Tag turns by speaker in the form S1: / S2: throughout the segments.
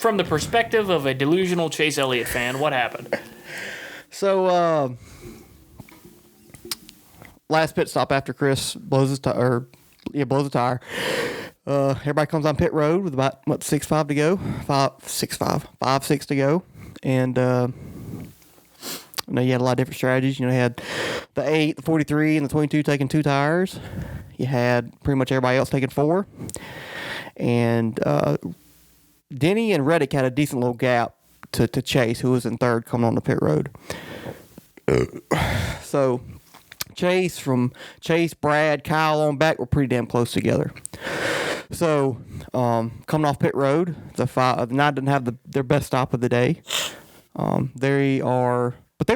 S1: from the perspective of a delusional Chase Elliott fan, what happened?
S2: So, last pit stop after Chris blows his tire. Everybody comes on pit road with about 6.5 to go, 5.6 to go, and you had a lot of different strategies. You had the 8, the 43, and the 22 taking 2 tires. You had pretty much everybody else taking 4, and Denny and Reddick had a decent little gap to Chase, who was in 3rd coming on the pit road. So Chase, Brad, Kyle on back were pretty damn close together. So coming off pit road, the 9 didn't have their best stop of the day. But they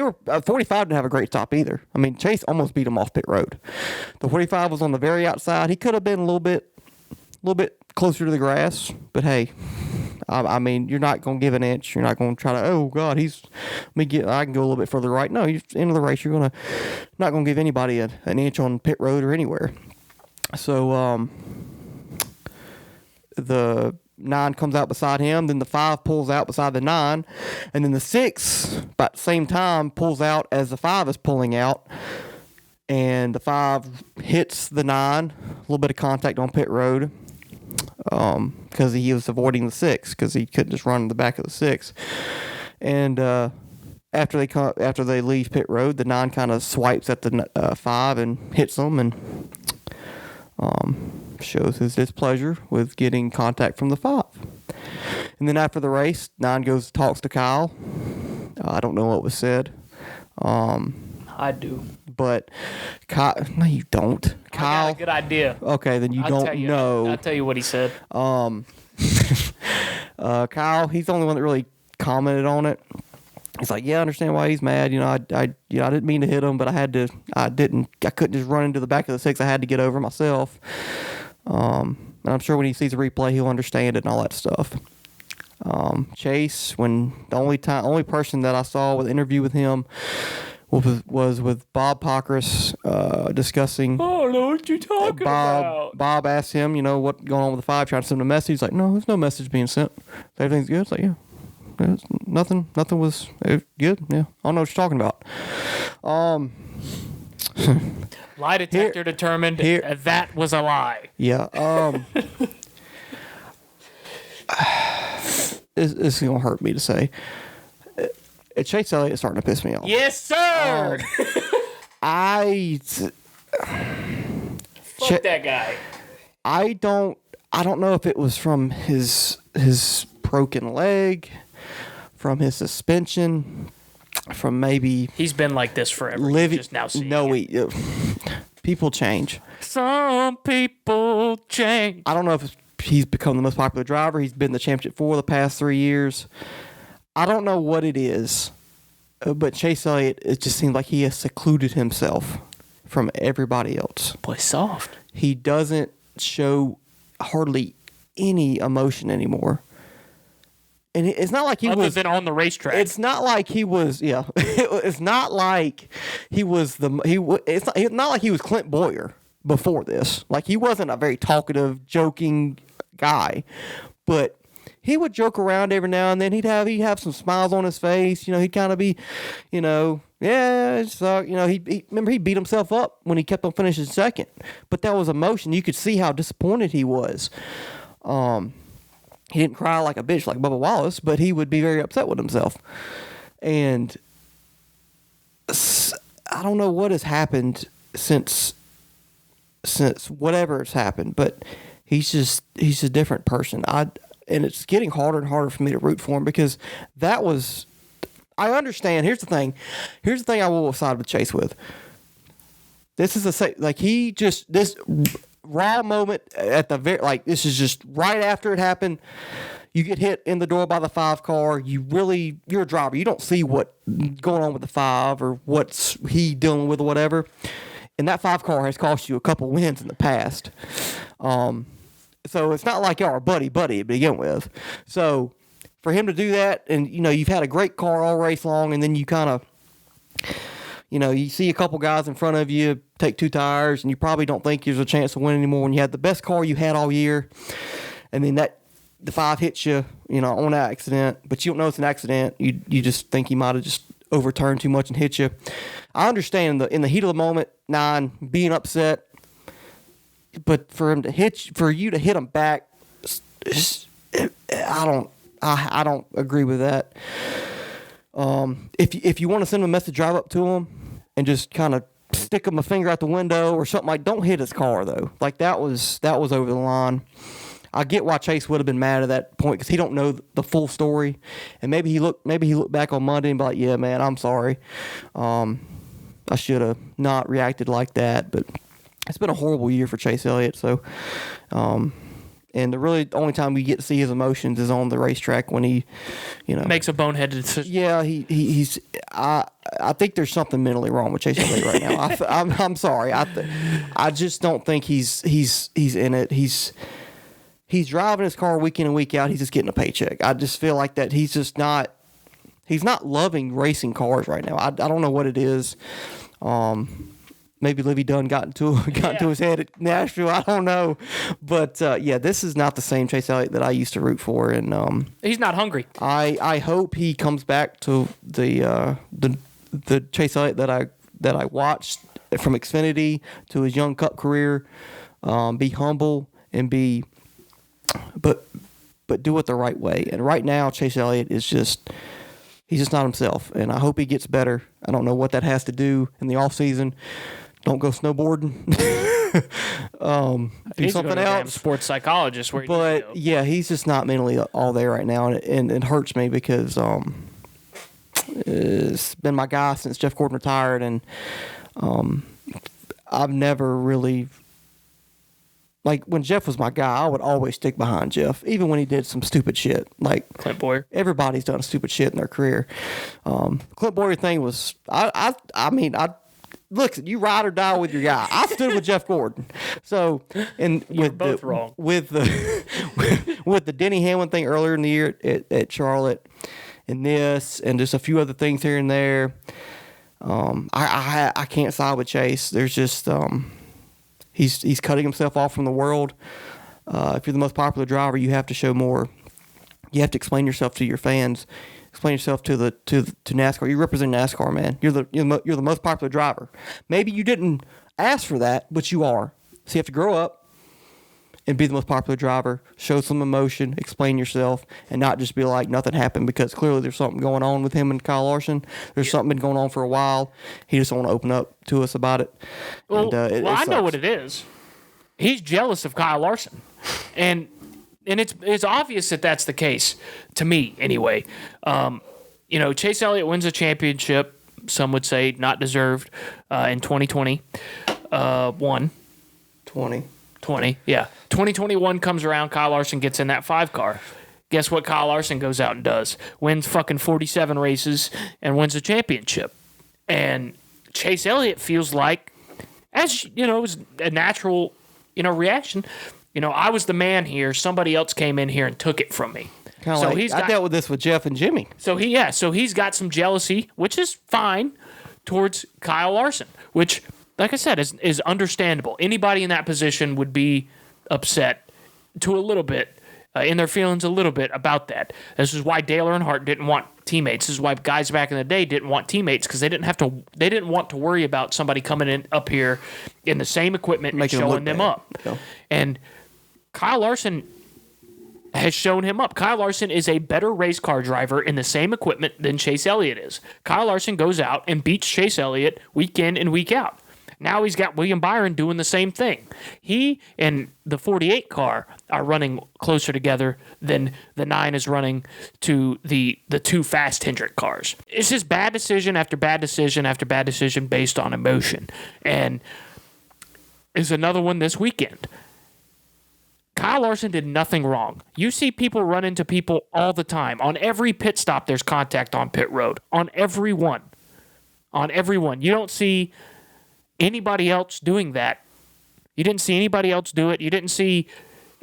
S2: were 45 didn't have a great stop either. I mean, Chase almost beat him off pit road. The 45 was on the very outside. He could have been a little bit closer to the grass, but hey, I mean, you're not going to give an inch. You're not going to try to, oh God, I can go a little bit further right. No, you're end of the race. You're not going to give anybody an inch on pit road or anywhere. So the 9 comes out beside him, then the 5 pulls out beside the 9, and then the 6, about the same time, pulls out as the 5 is pulling out, and the 5 hits the 9, a little bit of contact on pit road, because he was avoiding the 6, because he couldn't just run in the back of the 6, and after they leave pit road, the 9 kind of swipes at the 5 and hits them, and shows his displeasure with getting contact from the 5. And then after the race, 9 goes and talks to Kyle. I don't know what was said.
S1: I do.
S2: But Kyle, no, you don't. Kyle,
S1: I got a good idea.
S2: Okay, then you don't know.
S1: I'll tell you what he said.
S2: Kyle, he's the only one that really commented on it. He's like, yeah, I understand why he's mad. I didn't mean to hit him, but I couldn't just run into the back of the 6. I had to get over myself. And I'm sure when he sees the replay, he'll understand it and all that stuff. Chase, when the only person that I saw with an interview with him was with Bob Pockris, discussing.
S1: Oh, I know what you're talking about.
S2: Bob asked him, what's going on with the 5, trying to send him a message. He's like, no, there's no message being sent. Everything's good. It's like, yeah. Nothing was good. Yeah, I don't know what you're talking about.
S1: Lie detector determined that was a lie.
S2: Yeah. It's gonna hurt me to say. Chase Elliott is starting to piss me off.
S1: Yes, sir. Fuck that guy.
S2: I don't know if it was from his broken leg, from his suspension, from maybe
S1: he's been like this forever. Just now seeing it.
S2: People change.
S1: Some people change.
S2: I don't know if he's become the most popular driver. He's been the championship for the past 3 years. I don't know what it is, but Chase Elliott, it just seems like he has secluded himself from everybody else.
S1: Boy, soft.
S2: He doesn't show hardly any emotion anymore. And it's not like he
S1: other than on the racetrack.
S2: It's not like he was. Yeah, it's not like he was It's not like he was Clint Boyer before this. Like, he wasn't a very talkative, joking guy, but he would joke around every now and then. He'd have some smiles on his face. He'd kind of be, yeah, it sucked. He remember he beat himself up when he kept on finishing second, but that was emotion. You could see how disappointed he was. He didn't cry like a bitch like Bubba Wallace, but he would be very upset with himself. And I don't know what has happened since whatever has happened, but he's a different person. And it's getting harder and harder for me to root for him, because I understand. Here's the thing I will side with Chase with. This is this raw moment at the very, this is just right after it happened. You get hit in the door by the 5 car. You're a driver. You don't see what's going on with the 5 or what's he dealing with or whatever. And that 5 car has cost you a couple wins in the past. So it's not like y'all are buddy to begin with. So for him to do that, and you've had a great car all race long, and then you kind of, you see a couple guys in front of you take 2 tires, and you probably don't think there's a chance to win anymore when you had the best car you had all year. And then the 5 hits you, on accident, but you don't know it's an accident. You just think he might have just overturned too much and hit you. I understand in the heat of the moment, 9 being upset, but for you to hit him back, I don't agree with that. If you want to send him a message, drive up to him and just kind of stick him a finger out the window or something. Like, don't hit his car though. Like, that was over the line. I get why Chase would have been mad at that point because he don't know the full story, and maybe he looked back on Monday and be like, yeah, man, I'm sorry. I should have not reacted like that, but it's been a horrible year for Chase Elliott. So, and the only time we get to see his emotions is on the racetrack when he,
S1: makes a boneheaded decision.
S2: Yeah, he's. I think there's something mentally wrong with Chase Elliott right now. I'm sorry. I just don't think he's in it. He's driving his car week in and week out. He's just getting a paycheck. I just feel like that he's just not. He's not loving racing cars right now. I don't know what it is. Maybe Livy Dunn got into his head at Nashville. I don't know, but this is not the same Chase Elliott that I used to root for, and
S1: he's not hungry.
S2: I hope he comes back to the Chase Elliott that I watched from Xfinity to his young Cup career. Be humble and but do it the right way. And right now, Chase Elliott is he's just not himself, and I hope he gets better. I don't know what that has to do in the off season. Don't go snowboarding. Do something else.
S1: Sports psychologist.
S2: But yeah, he's just not mentally all there right now, and it hurts me because it's been my guy since Jeff Gordon retired, and I've never really. Like, when Jeff was my guy, I would always stick behind Jeff, even when he did some stupid shit. Like,
S1: Clint Boyer.
S2: Everybody's done stupid shit in their career. Clint Boyer thing was, look, you ride or die with your guy. I stood with Jeff Gordon. So, and
S1: with both wrong.
S2: With the Denny Hamlin thing earlier in the year at Charlotte, and this, and just a few other things here and there, I can't side with Chase. There's just he's cutting himself off from the world. If you're the most popular driver, you have to show more. You have to explain yourself to your fans. Explain yourself to NASCAR. You represent NASCAR, man. You're the most popular driver. Maybe you didn't ask for that, but you are. So you have to grow up and be the most popular driver. Show some emotion. Explain yourself, and not just be like nothing happened, because clearly there's something going on with him and Kyle Larson. There's something been going on for a while. He just don't want to open up to us about it.
S1: Well, I know what it is. He's jealous of Kyle Larson, and it's obvious that that's the case, to me anyway. Chase Elliott wins a championship, some would say not deserved, in 2020. 20, yeah. 2021 comes around, Kyle Larson gets in that 5 car. Guess what Kyle Larson goes out and does? Wins fucking 47 races and wins a championship. And Chase Elliott feels like, as it was a natural, reaction. I was the man here. Somebody else came in here and took it from me.
S2: I dealt with this with Jeff and Jimmy.
S1: So he's got some jealousy, which is fine, towards Kyle Larson, which, like I said, is understandable. Anybody in that position would be upset to a little bit, in their feelings a little bit about that. This is why Dale Earnhardt didn't want teammates. This is why guys back in the day didn't want teammates, because they didn't want to worry about somebody coming in up here in the same equipment and showing them up. Yeah. And Kyle Larson has shown him up. Kyle Larson is a better race car driver in the same equipment than Chase Elliott is. Kyle Larson goes out and beats Chase Elliott week in and week out. Now he's got William Byron doing the same thing. He and the 48 car are running closer together than the 9 is running to the 2 fast Hendrick cars. It's just bad decision after bad decision after bad decision based on emotion. And is another one this weekend. Kyle Larson did nothing wrong. You see people run into people all the time. On every pit stop, there's contact on pit road. On every one. You don't see anybody else doing that. You didn't see anybody else do it. You didn't see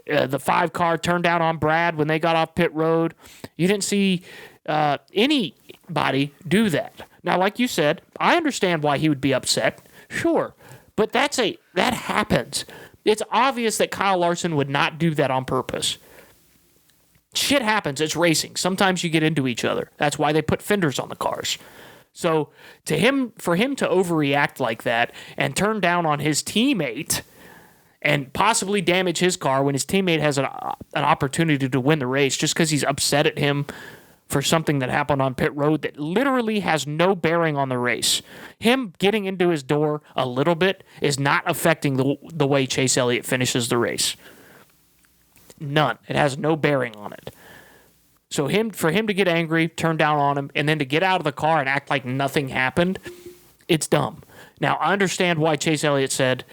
S1: the 5 car turn down on Brad when they got off pit road. You didn't see anybody do that. Now, like you said, I understand why he would be upset. Sure. But that happens. It's obvious that Kyle Larson would not do that on purpose. shit happens. It's racing. Sometimes you get into each other. That's why they put fenders on the cars. So for him to overreact like that and turn down on his teammate and possibly damage his car when his teammate has an opportunity to win the race just because he's upset at him for something that happened on pit road that literally has no bearing on the race. Him getting into his door a little bit is not affecting the way Chase Elliott finishes the race. None. It has no bearing on it. So for him to get angry, turn down on him, and then to get out of the car and act like nothing happened, it's dumb. Now, I understand why Chase Elliott said,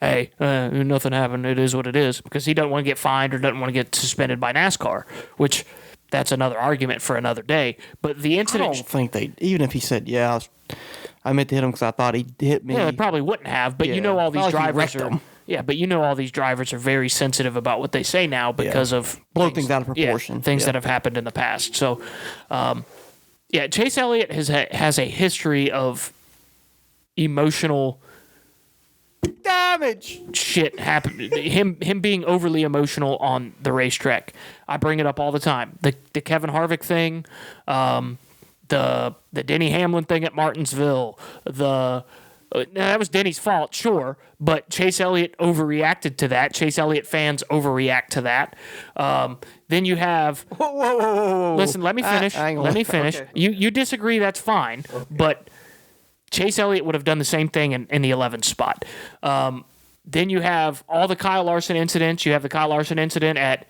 S1: hey, nothing happened. It is what it is, because he doesn't want to get fined or doesn't want to get suspended by NASCAR, which that's another argument for another day. But the incident...
S2: I don't think even if he said, yeah, I meant to hit him because I thought he hit me.
S1: Yeah, they probably wouldn't have, but all these drivers are... Yeah, but all these drivers are very sensitive about what they say now because of...
S2: Blow things out of proportion.
S1: Things that have happened in the past. So, Chase Elliott has a history of emotional...
S2: damage.
S1: Shit happen. Him being overly emotional on the racetrack. I bring it up all the time. The Kevin Harvick thing, the Denny Hamlin thing at Martinsville, that was Denny's fault, sure, but Chase Elliott overreacted to that. Chase Elliott fans overreact to that. Then you have...
S2: Whoa.
S1: Listen, let me finish. Let me finish. Okay. You disagree, that's fine, but Chase Elliott would have done the same thing in the 11th spot. Then you have all the Kyle Larson incidents. You have the Kyle Larson incident at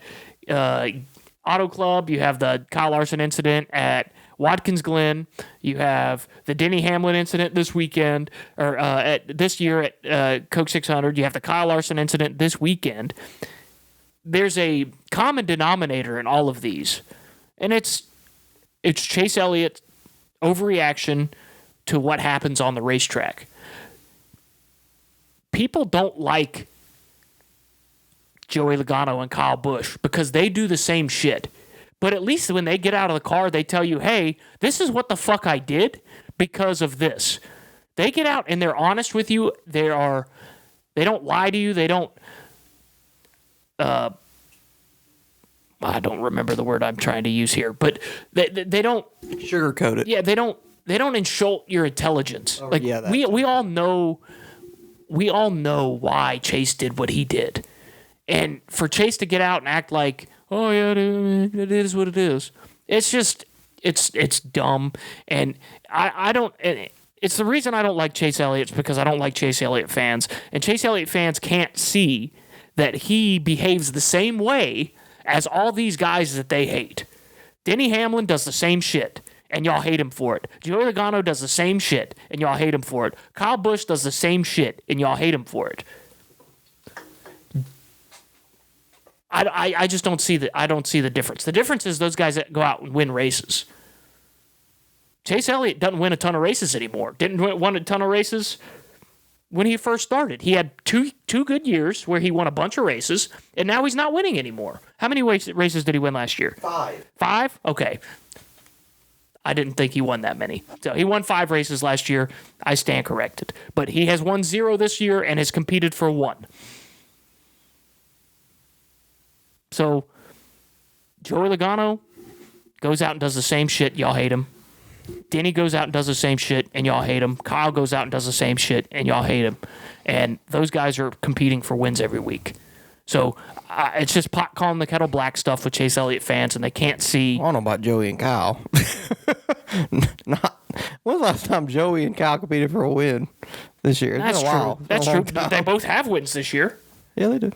S1: Auto Club. You have the Kyle Larson incident at Watkins Glen. You have the Denny Hamlin incident this weekend, or this year at Coke 600. You have the Kyle Larson incident this weekend. There's a common denominator in all of these, and it's Chase Elliott's overreaction to what happens on the racetrack. People don't like Joey Logano and Kyle Busch because they do the same shit. But at least when they get out of the car, they tell you, hey, this is what the fuck I did because of this. They get out and they're honest with you. They don't lie to you. They don't... I don't remember the word I'm trying to use here, but they don't...
S2: sugarcoat it.
S1: Yeah, they don't insult your intelligence.
S2: Oh,
S1: like
S2: yeah,
S1: we all know why Chase did what he did. And for Chase to get out and act like, oh yeah, it is what it is. It's just it's dumb, and I don't. It's the reason I don't like Chase Elliott is because I don't like Chase Elliott fans, and Chase Elliott fans can't see that he behaves the same way as all these guys that they hate. Denny Hamlin does the same shit, and y'all hate him for it. Joey Logano does the same shit, and y'all hate him for it. Kyle Busch does the same shit, and y'all hate him for it. I just don't see the difference. The difference is those guys that go out and win races. Chase Elliott doesn't win a ton of races anymore. Didn't win a ton of races when he first started. He had two good years where he won a bunch of races, and now he's not winning anymore. How many races did he win last year?
S2: 5.
S1: 5? Okay. I didn't think he won that many. So he won 5 races last year. I stand corrected. But he has won 0 this year and has competed for 1. So, Joey Logano goes out and does the same shit. Y'all hate him. Denny goes out and does the same shit, and y'all hate him. Kyle goes out and does the same shit, and y'all hate him. And those guys are competing for wins every week. So, it's just pot calling the kettle black stuff with Chase Elliott fans, and they can't see.
S2: I don't know about Joey and Kyle. When's the last time Joey and Kyle competed for a win this year?
S1: That's true. That's true. They both have wins this year.
S2: Yeah, they do.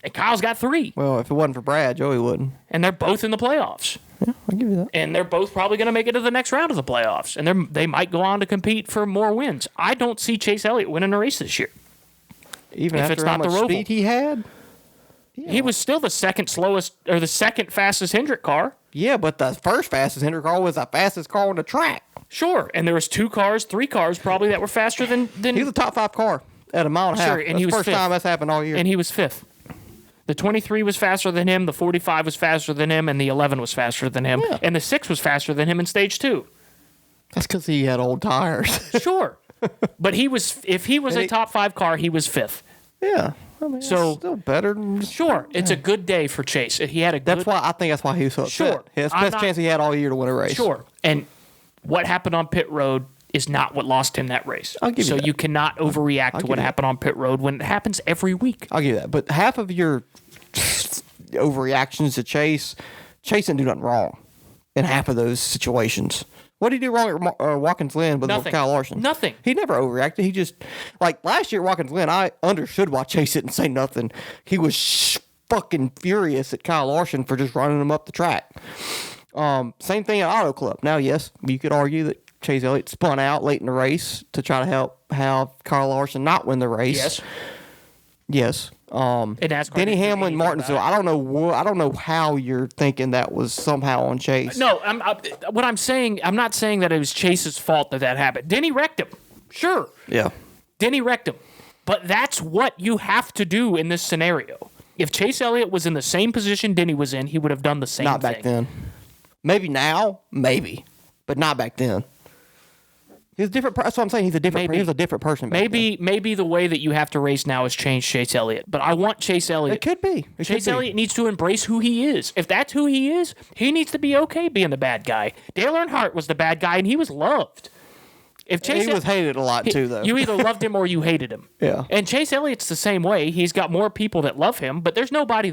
S1: And Kyle's got 3.
S2: Well, if it wasn't for Brad, Joey wouldn't.
S1: And they're both in the playoffs.
S2: Yeah, I'll give you that.
S1: And they're both probably going to make it to the next round of the playoffs. And they might go on to compete for more wins. I don't see Chase Elliott winning a race this year.
S2: Even if after how much speed he had?
S1: Yeah. He was still the second fastest Hendrick car.
S2: Yeah, but the first fastest Hendrick car was the fastest car on the track.
S1: Sure, and there was 3 cars probably that were faster than...
S2: He was a top 5 car at a mile and a half.
S1: Sure, and he was
S2: the first
S1: 5th.
S2: time that's happened all year.
S1: And he was 5th. The 23 was faster than him, the 45 was faster than him, and the 11 was faster than him. Yeah. And the 6 was faster than him in stage 2.
S2: That's because he had old tires.
S1: Sure. But if he was a top 5 car, he was 5th.
S2: Yeah. I mean,
S1: So
S2: it's still better.
S1: sure, it's a good day for Chase. He had a good.
S2: That's why he was so upset.
S1: Sure.
S2: It's the best chance he had all year to win a race.
S1: Sure. And what happened on pit road is not what lost him that race.
S2: I'll give you
S1: so
S2: that.
S1: you cannot overreact to what happened on pit road when it happens every week.
S2: I'll give you that. But half of your overreactions to Chase didn't do nothing wrong in half of those situations. What did he do wrong at Watkins Glen with Kyle Larson?
S1: Nothing.
S2: He never overreacted. He just, like last year at Watkins Glen, I understood why Chase didn't say nothing. He was fucking furious at Kyle Larson for just running him up the track. Same thing at Auto Club. Now, yes, you could argue that Chase Elliott spun out late in the race to try to help have Kyle Larson not win the race. Yes. Denny Hamlin, Martinsville. I don't know how you're thinking that was somehow on Chase.
S1: No, I'm not saying that it was Chase's fault that happened. Denny wrecked him. Sure.
S2: Yeah.
S1: Denny wrecked him. But that's what you have to do in this scenario. If Chase Elliott was in the same position Denny was in, he would have done the same thing.
S2: Not back then. Maybe now, but not back then. He's different. That's what I'm saying. He's a different person.
S1: Maybe the way that you have to race now has changed Chase Elliott. But I want Chase Elliott.
S2: It could be.
S1: Chase Elliott needs to embrace who he is. If that's who he is, he needs to be okay being the bad guy. Dale Earnhardt was the bad guy, and he was loved. He
S2: was hated a lot too, though.
S1: You either loved him or you hated him.
S2: Yeah.
S1: And Chase Elliott's the same way. He's got more people that love him, but there's nobody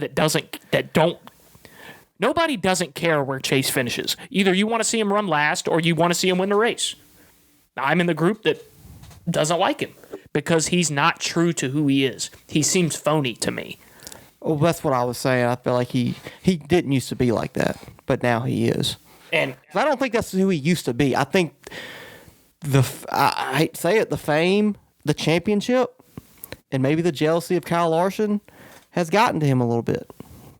S1: Nobody doesn't care where Chase finishes. Either you want to see him run last or you want to see him win the race. I'm in the group that doesn't like him because he's not true to who he is. He seems phony to me.
S2: Well, that's what I was saying. I feel like he didn't used to be like that, but now he is.
S1: And
S2: I don't think that's who he used to be. I think I hate to say it, the fame, the championship, and maybe the jealousy of Kyle Larson has gotten to him a little bit.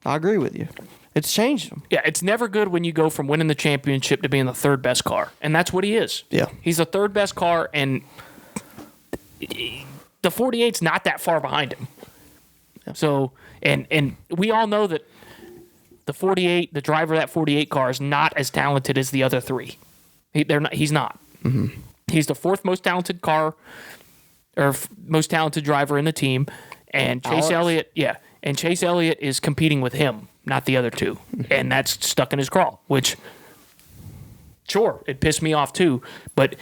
S2: I agree with you. It's changed him.
S1: Yeah, it's never good when you go from winning the championship to being the third best car. And that's what he is.
S2: Yeah.
S1: He's the third best car, and the 48's not that far behind him. Yeah. So, and we all know that the driver of that 48 car is not as talented as the other three. He's not.
S2: Mm-hmm.
S1: He's the fourth most talented most talented driver in the team. And Chase Elliott, and Chase Elliott is competing with him, not the other two. And that's stuck in his craw, which, sure, it pissed me off too, but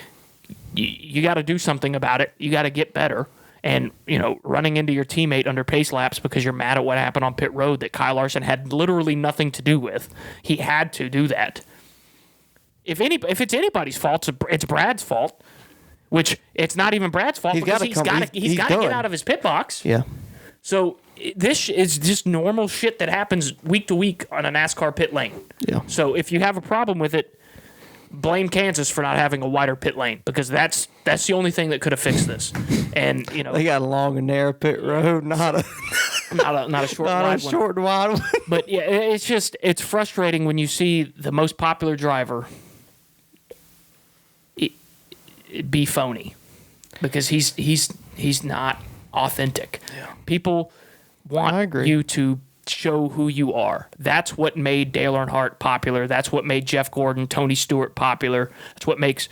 S1: you got to do something about it. You got to get better. And, running into your teammate under pace laps because you're mad at what happened on pit road that Kyle Larson had literally nothing to do with. He had to do that. If it's anybody's fault, it's Brad's fault, which it's not even Brad's fault because he's got to get out of his pit box.
S2: Yeah.
S1: So this is just normal shit that happens week to week on a NASCAR pit lane.
S2: Yeah.
S1: So if you have a problem with it, blame Kansas for not having a wider pit lane because that's the only thing that could have fixed this. And
S2: they got a long and narrow pit road, not a
S1: short
S2: and wide one.
S1: But yeah, it's frustrating when you see the most popular driver be phony because he's not authentic. Yeah. People want you to show who you are. That's what made Dale Earnhardt popular. That's what made Jeff Gordon, Tony Stewart popular. That's what makes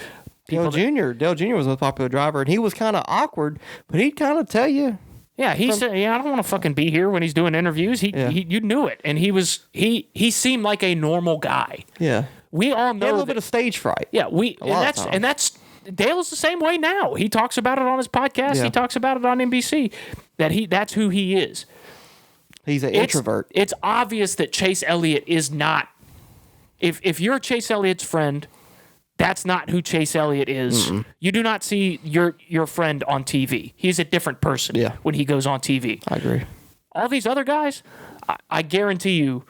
S1: people. Dale
S2: Jr. was a popular driver, and he was kind of awkward, but he'd kind of tell you.
S1: Yeah, he said, I don't want to fucking be here when he's doing interviews. You knew it, and he seemed like a normal guy.
S2: Yeah,
S1: we all know
S2: he had a little bit of stage fright.
S1: Yeah, that's Dale's the same way now. He talks about it on his podcast. Yeah. He talks about it on NBC. That's who he is.
S2: He's an introvert.
S1: It's obvious that Chase Elliott is not. If you're Chase Elliott's friend, that's not who Chase Elliott is. Mm-mm. You do not see your friend on TV. He's a different person when he goes on TV.
S2: I agree.
S1: All these other guys, I guarantee you,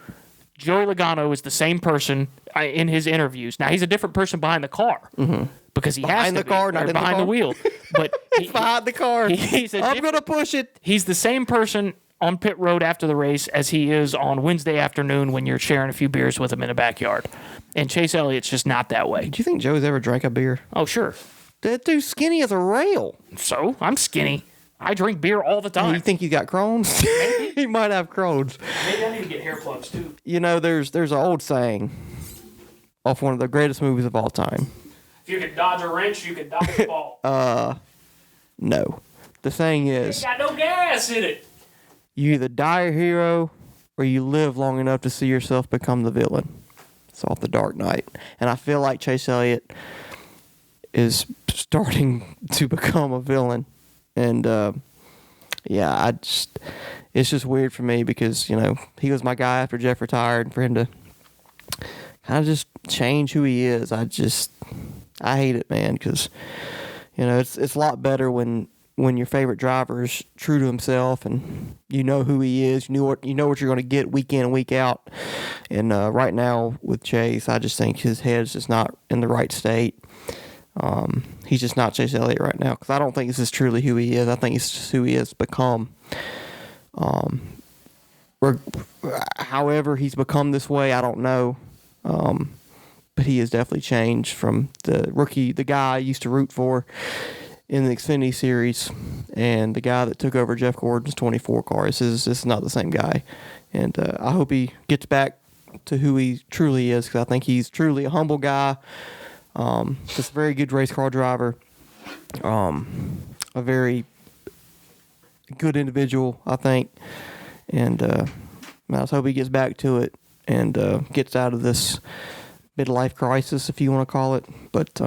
S1: Joey Logano is the same person in his interviews. Now, he's a different person behind the car.
S2: Mm-hmm.
S1: Because he has to be behind the wheel. But
S2: he's behind the car. I'm going to push it.
S1: He's the same person on pit road after the race as he is on Wednesday afternoon when you're sharing a few beers with him in the backyard. And Chase Elliott's just not that way.
S2: Do you think Joe's ever drank a beer?
S1: Oh, sure.
S2: That dude's skinny as a rail.
S1: So? I'm skinny. I drink beer all the time.
S2: You think he's got Crohn's? He might have Crohn's.
S1: Maybe I need to get hair plugs, too.
S2: There's an old saying off one of the greatest movies of all time.
S1: If you could dodge a wrench, you could dodge a ball.
S2: No. The saying is...
S1: It got no gas in it.
S2: you either die a hero or you live long enough to see yourself become the villain. It's off The Dark Knight. And I feel like Chase Elliott is starting to become a villain. And, it's just weird for me because, he was my guy after Jeff retired. For him to kind of just change who he is, I hate it, man, because, it's a lot better when your favorite driver is true to himself and you know who he is, you know what you're going to get week in and week out. And right now with Chase, I just think his head's just not in the right state. He's just not Chase Elliott right now because I don't think this is truly who he is. I think it's just who he has become. However he's become this way, I don't know. But he has definitely changed from the guy I used to root for in the Xfinity Series and the guy that took over Jeff Gordon's 24 car. This is not the same guy. And I hope he gets back to who he truly is because I think he's truly a humble guy. Just a very good race car driver. A very good individual, I think. And I just hope he gets back to it and gets out of this midlife crisis, if you want to call it. But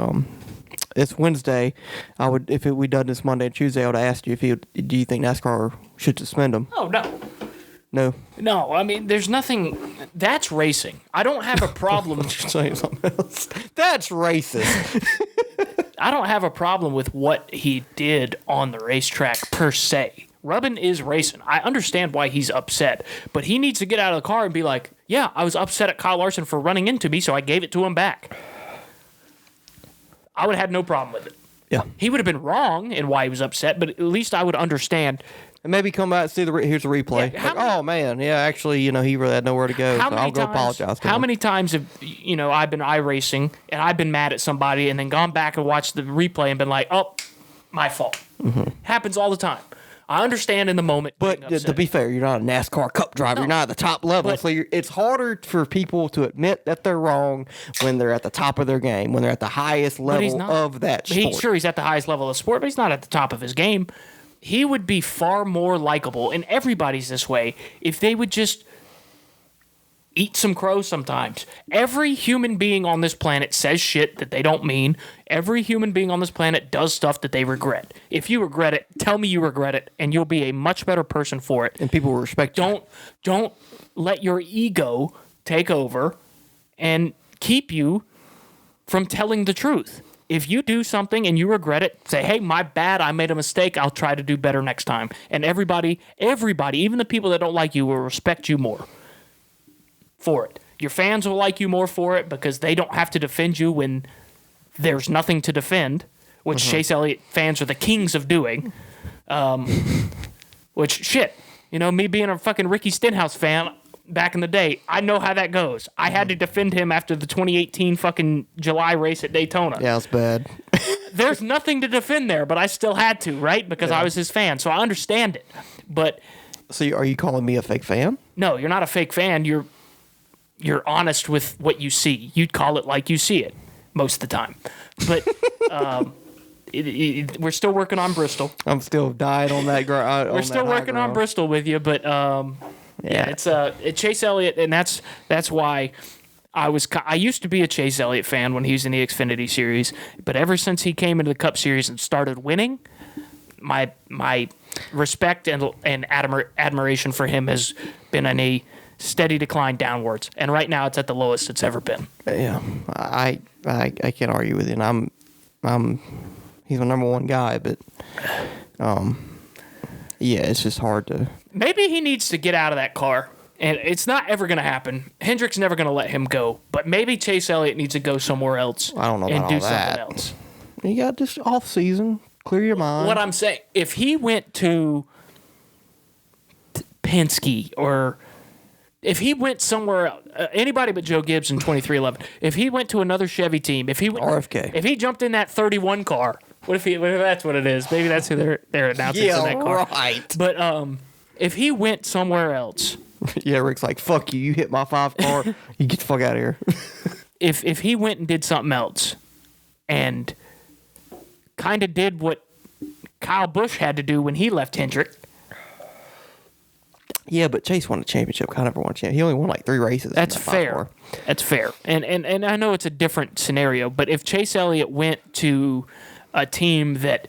S2: it's Wednesday. If we done this Monday and Tuesday, I would have asked you do you think NASCAR should suspend him?
S1: Oh, no.
S2: No.
S1: I mean, there's nothing. That's racing. I don't have a problem.
S2: You're saying something else. That's racist.
S1: I don't have a problem with what he did on the racetrack per se. Rubbin is racing. I understand why he's upset, but he needs to get out of the car and be like, yeah, I was upset at Kyle Larson for running into me, so I gave it to him back. I would have had no problem with it.
S2: Yeah.
S1: He would have been wrong in why he was upset, but at least I would understand.
S2: And maybe come back and see here's the replay.
S1: Yeah,
S2: oh, man. Yeah, actually, he really had nowhere to go, so I'll go apologize to him.
S1: How many times have, I've been iRacing and I've been mad at somebody and then gone back and watched the replay and been like, oh, my fault. Mm-hmm. Happens all the time. I understand in the moment.
S2: But to be fair, you're not a NASCAR Cup driver. No, you're not at the top level. So it's harder for people to admit that they're wrong when they're at the top of their game, when they're at the highest level of that sport.
S1: He's at the highest level of sport, but he's not at the top of his game. He would be far more likable, and everybody's this way, if they would just eat some crow sometimes. Every human being on this planet says shit that they don't mean. Every human being on this planet does stuff that they regret. If you regret it, tell me you regret it, and you'll be a much better person for it.
S2: And people will respect you.
S1: Don't let your ego take over and keep you from telling the truth. If you do something and you regret it, say, hey, my bad, I made a mistake, I'll try to do better next time. And everybody, even the people that don't like you, will respect you more for it. Your fans will like you more for it because they don't have to defend you when there's nothing to defend, which Chase Elliott fans are the kings of doing. Me being a fucking Ricky Stenhouse fan back in the day, I know how that goes. I had to defend him after the 2018 fucking July race at Daytona.
S2: Yeah, it's bad.
S1: There's nothing to defend there, but I still had to, right? Because I was his fan, so I understand it. But
S2: so are you calling me a fake fan?
S1: No, you're not a fake fan. You're honest with what you see. You'd call it like you see it most of the time. But we're still working on Bristol.
S2: I'm still dying on that.
S1: We're still working on Bristol with you, but it's Chase Elliott, and that's why I used to be a Chase Elliott fan when he was in the Xfinity Series, but ever since he came into the Cup Series and started winning, my respect and admiration for him has been in a steady decline downwards, and right now it's at the lowest it's ever been.
S2: Yeah, I can't argue with you. And he's my number one guy, but it's just hard to.
S1: Maybe he needs to get out of that car, and it's not ever going to happen. Hendrick's never going to let him go, but maybe Chase Elliott needs to go somewhere else.
S2: I don't know about
S1: and do
S2: all that.
S1: Something else.
S2: You got this off season, clear your mind.
S1: What I'm saying, if he went to Penske or. If he went somewhere else, anybody but Joe Gibbs in 2311, if he went to another Chevy team,
S2: RFK,
S1: if he jumped in that 31 car, what if that's what it is? Maybe that's who they're announcing in that car.
S2: Right.
S1: But if he went somewhere else,
S2: Rick's like, fuck you. You hit my 5 car. You get the fuck out of here.
S1: if he went and did something else, and kind of did what Kyle Busch had to do when he left Hendrick.
S2: Yeah, but Chase won a championship. Kyle never won a championship. He only won like 3 races.
S1: That's fair. That's fair. And I know it's a different scenario, but if Chase Elliott went to a team that,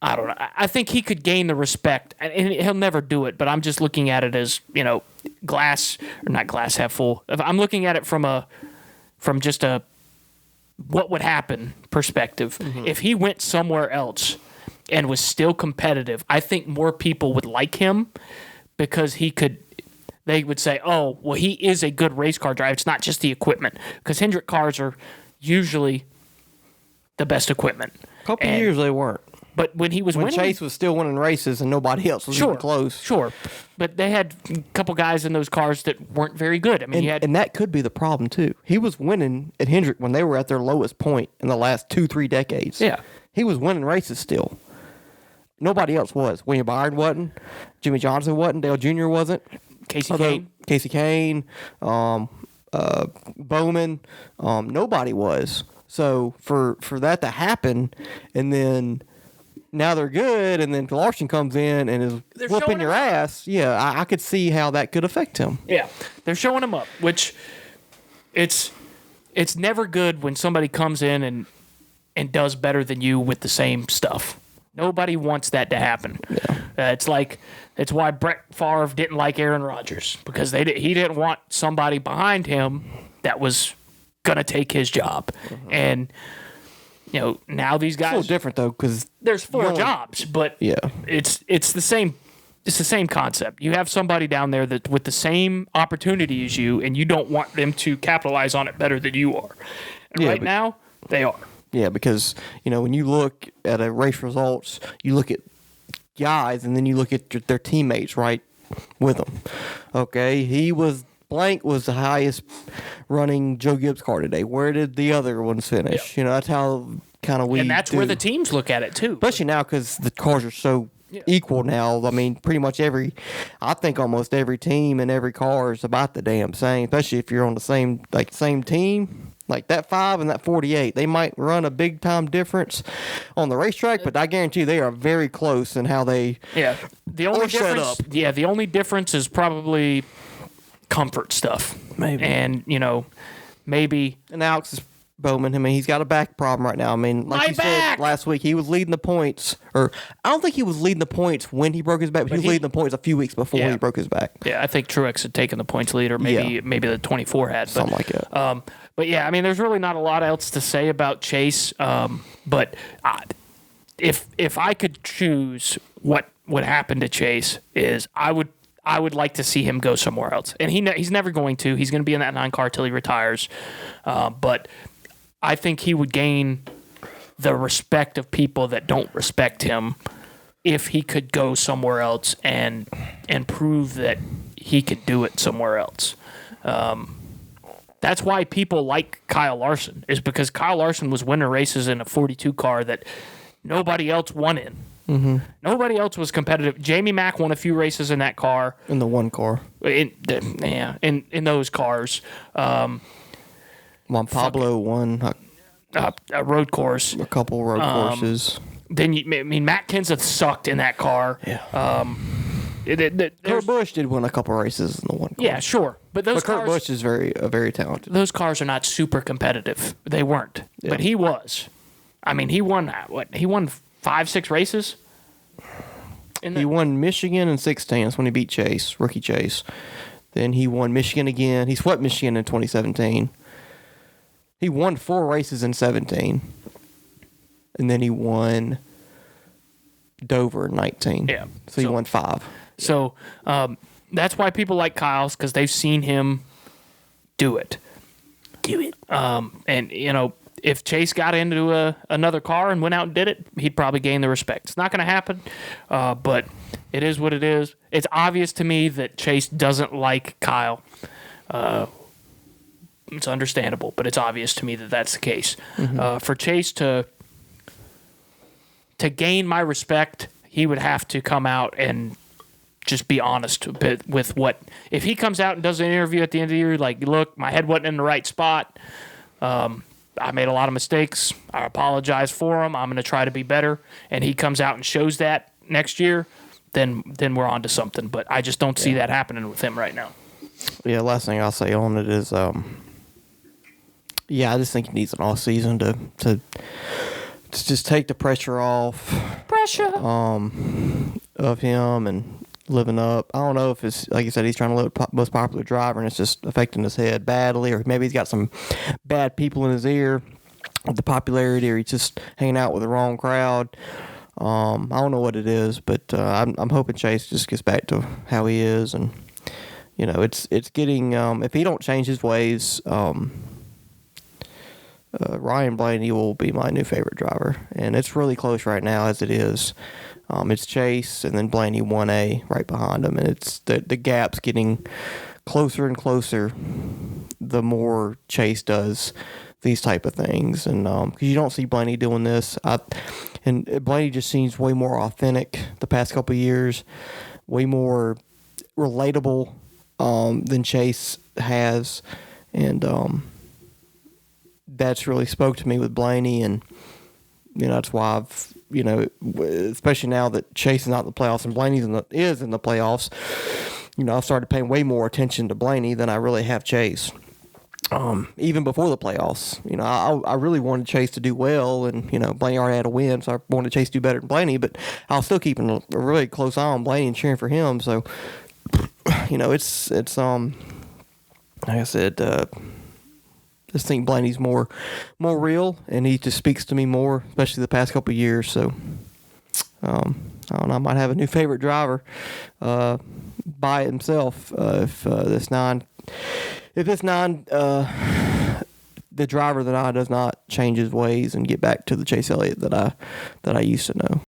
S1: I don't know, I think he could gain the respect, and he'll never do it, but I'm just looking at it as, glass, or not glass half full. I'm looking at it from just a what would happen perspective. Mm-hmm. If he went somewhere else and was still competitive, I think more people would like him because they would say, oh, well, he is a good race car driver. It's not just the equipment, because Hendrick cars are usually the best equipment.
S2: A couple of years they weren't.
S1: But when winning,
S2: Chase was still winning races and nobody else was even close.
S1: Sure. But they had a couple guys in those cars that weren't very good. I mean,
S2: and that could be the problem too. He was winning at Hendrick when they were at their lowest point in the last 2-3 decades.
S1: Yeah.
S2: He was winning races still. Nobody else was. William Byron wasn't. Jimmy Johnson wasn't. Dale Jr. wasn't. Casey Kane. Bowman. Nobody was. So for that to happen, and then now they're good, and then Larson comes in and is whooping your ass. Yeah, I could see how that could affect him.
S1: Yeah, they're showing him up, which it's never good when somebody comes in and does better than you with the same stuff. Nobody wants that to happen. Yeah. It's why Brett Favre didn't like Aaron Rodgers, because he didn't want somebody behind him that was gonna take his job. Mm-hmm. And now these guys,
S2: it's a little different though, because
S1: there's 4 jobs, but
S2: yeah,
S1: it's the same. It's the same concept. You have somebody down there that with the same opportunity as you, and you don't want them to capitalize on it better than you are. And now they are.
S2: Yeah, because when you look at a race results, you look at guys, and then you look at their teammates right with them. Okay, Blank was the highest running Joe Gibbs car today. Where did the other ones finish? Yep. That's how kind of we
S1: and that's
S2: do.
S1: Where the teams look at it too.
S2: Especially now, because the cars are so equal now. I mean, pretty much I think almost every team and every car is about the damn same. Especially if you're on the same team. Like that 5 and that 48, they might run a big time difference on the racetrack, but I guarantee you they are very close in how they
S1: the only difference, set up. Yeah, the only difference is probably comfort stuff,
S2: maybe,
S1: and maybe.
S2: And Alex Bowman, I mean, he's got a back problem right now. I mean, like you said last week, he was leading the points, or I don't think he was leading the points when he broke his back, but he was leading the points a few weeks before he broke his back.
S1: Yeah, I think Truex had taken the points lead, or maybe the 24 had,
S2: something like that.
S1: But yeah, I mean, there's really not a lot else to say about Chase. But if I could choose what would happen to Chase, is I would like to see him go somewhere else, and he's never going to. He's going to be in that 9 car till he retires. But I think he would gain the respect of people that don't respect him if he could go somewhere else and prove that he could do it somewhere else. That's why people like Kyle Larson, is because Kyle Larson was winning races in a 42 car that nobody else won in. Mm-hmm. Nobody else was competitive. Jamie Mack won a few races in that car.
S2: In the 1 car.
S1: In those cars.
S2: Juan Pablo won
S1: a road course.
S2: A couple road courses.
S1: Then Matt Kenseth sucked in that car.
S2: Yeah. Kurt Busch did win a couple races in the 1 car.
S1: Yeah, sure, but
S2: Kurt Busch is very talented.
S1: Those cars are not super competitive. They weren't, but he was. I mean, he won what? He won 5-6 races.
S2: He won Michigan in 16. That's when he beat Chase, rookie Chase. Then he won Michigan again. He swept Michigan in 2017. He won 4 races in 17. And then he won Dover in 19.
S1: Yeah.
S2: So he won 5.
S1: So that's why people like Kyle's, because they've seen him do it. And, if Chase got into another car and went out and did it, he'd probably gain the respect. It's not going to happen, but it is what it is. It's obvious to me that Chase doesn't like Kyle. It's understandable, but it's obvious to me that that's the case. Mm-hmm. For Chase to gain my respect, he would have to come out and just be honest a bit with what. If he comes out and does an interview at the end of the year, like, look, my head wasn't in the right spot. I made a lot of mistakes. I apologize for them. I'm going to try to be better. And he comes out and shows that next year, then we're on to something. But I just don't see that happening with him right now.
S2: Yeah, last thing I'll say on it is, I just think he needs an off season to just take the pressure off of him and living up. I don't know if it's, like you said, he's trying to live the most popular driver and it's just affecting his head badly, or maybe he's got some bad people in his ear with the popularity, or he's just hanging out with the wrong crowd. I don't know what it is, but I'm hoping Chase just gets back to how he is, and it's getting if he don't change his ways, Ryan Blaney will be my new favorite driver, and it's really close right now as it is. It's Chase and then Blaney 1A right behind him, and it's the gap's getting closer and closer the more Chase does these type of things, and because you don't see Blaney doing this, and Blaney just seems way more authentic the past couple of years, way more relatable than Chase has, and that's really spoke to me with Blaney, and that's why I've especially now that Chase is not in the playoffs and Blaney is in the playoffs, I've started paying way more attention to Blaney than I really have Chase. Even before the playoffs, I really wanted Chase to do well, and Blaney already had a win, so I wanted Chase to do better than Blaney. But I was still keeping a really close eye on Blaney and cheering for him. So, it's like I said, just think Blaney's more real, and he just speaks to me more, especially the past couple of years. So, I don't know, I might have a new favorite driver by himself if this the driver that I does not change his ways and get back to the Chase Elliott that I used to know.